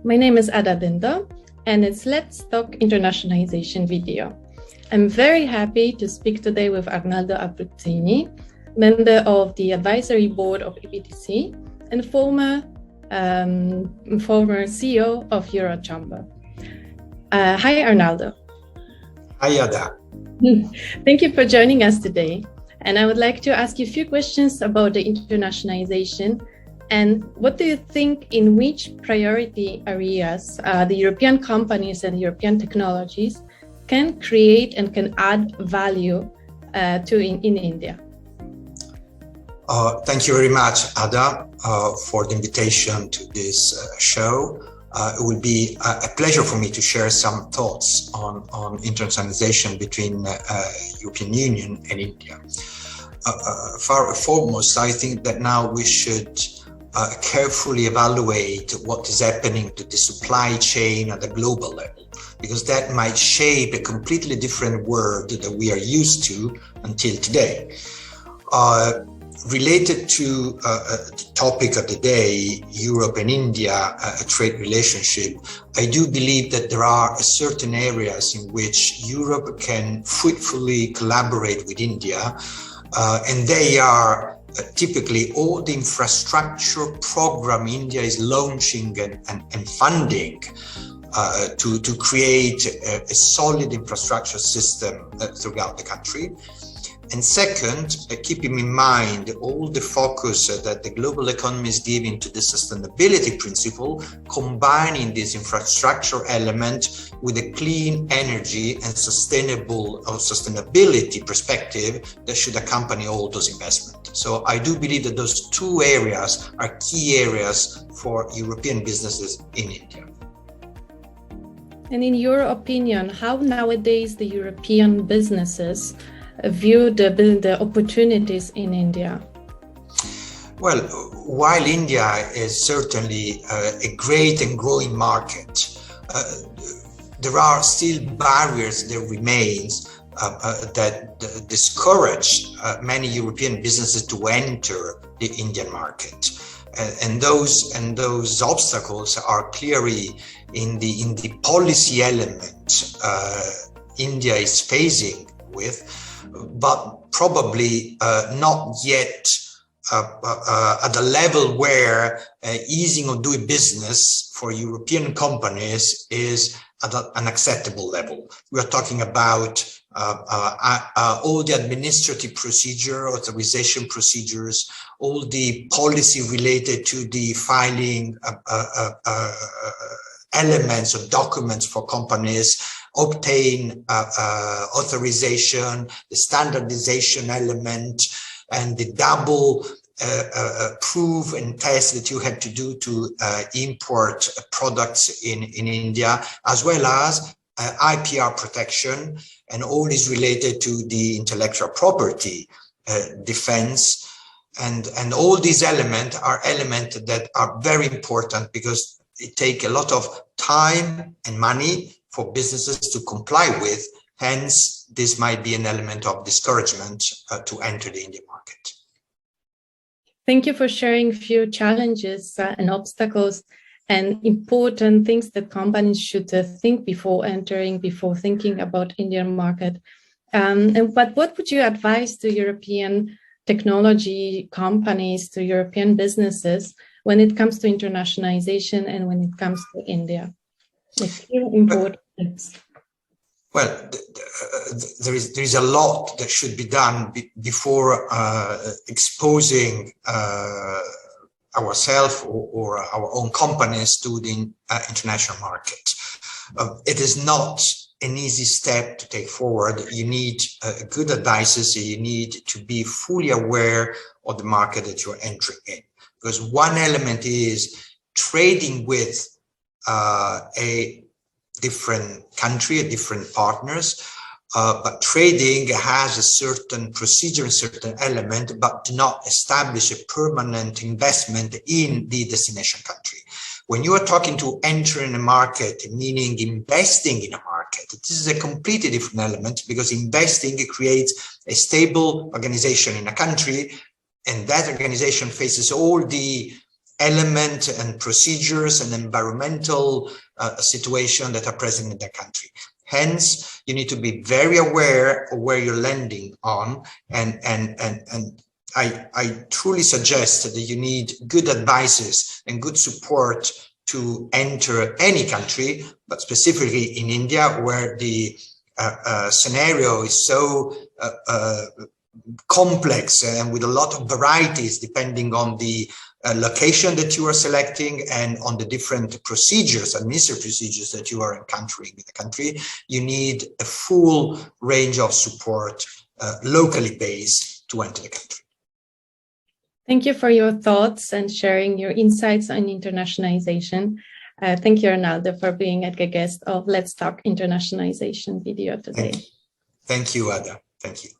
My name is Dyndo, and it's Let's Talk Internationalization video. I'm very happy to speak today with Arnaldo Abruzzini, member of the advisory board of EBTC and former CEO of Eurochamber. Hi, Arnaldo. Hi, Ada. Thank you for joining us today. And I would like to ask you a few questions about the internationalization. And what do you think, in which priority areas the European companies and European technologies can create and can add value in India? Thank you very much, Ada, for the invitation to this show. It will be a pleasure for me to share some thoughts on internationalization between European Union and India. Foremost, I think that now we should carefully evaluate what is happening to the supply chain at the global level, because that might shape a completely different world that we are used to until today. Related to the topic of the day, Europe and India, a trade relationship, I do believe that there are certain areas in which Europe can fruitfully collaborate with India, and they are typically all the infrastructure program India is launching and funding to create a solid infrastructure system throughout the country. And second, keeping in mind all the focus that the global economy is giving to the sustainability principle, combining this infrastructure element with a clean energy and sustainability perspective that should accompany all those investments. So I do believe that those two areas are key areas for European businesses in India. And in your opinion, how nowadays the European businesses view the opportunities in India? Well, while India is certainly a great and growing market, there are still barriers that remains that discourage many European businesses to enter the Indian market. And those obstacles are clearly in the policy element India is facing with, but probably not yet at the level where easing of doing business for European companies is at an acceptable level. We are talking about all the administrative procedure, authorization procedures, all the policy related to the filing elements of documents for companies, obtain authorization, the standardization element, and the double proof and test that you have to do to import products in India, as well as IPR protection, and all is related to the intellectual property defense. And all these elements are elements that are very important because it takes a lot of time and money for businesses to comply with. Hence, this might be an element of discouragement to enter the Indian market. Thank you for sharing a few challenges and obstacles and important things that companies should think before entering, before thinking about Indian market. But what would you advise to European technology companies, to European businesses when it comes to internationalization and when it comes to India? The few important things. Well, there is a lot that should be done before exposing ourselves or our own companies to the international market. It is not an easy step to take forward. You need good advices. You need to be fully aware of the market that you're entering in. Because one element is trading with a different country, different partners, but trading has a certain procedure, a certain element, but do not establish a permanent investment in the destination country. When you are talking to entering a market, meaning investing in a market, this is a completely different element, because investing creates a stable organization in a country, and that organization faces all the element and procedures and environmental situation that are present in the country. Hence, you need to be very aware of where you're landing on, and I truly suggest that you need good advices and good support to enter any country, but specifically in India, where the scenario is so complex and with a lot of varieties depending on the location that you are selecting and on the different procedures, administrative procedures that you are encountering in the country. You need a full range of support locally based to enter the country. Thank you for your thoughts and sharing your insights on internationalization. Thank you, Arnaldo, for being a guest of Let's Talk Internationalization video today. Thank you, Ada. Thank you.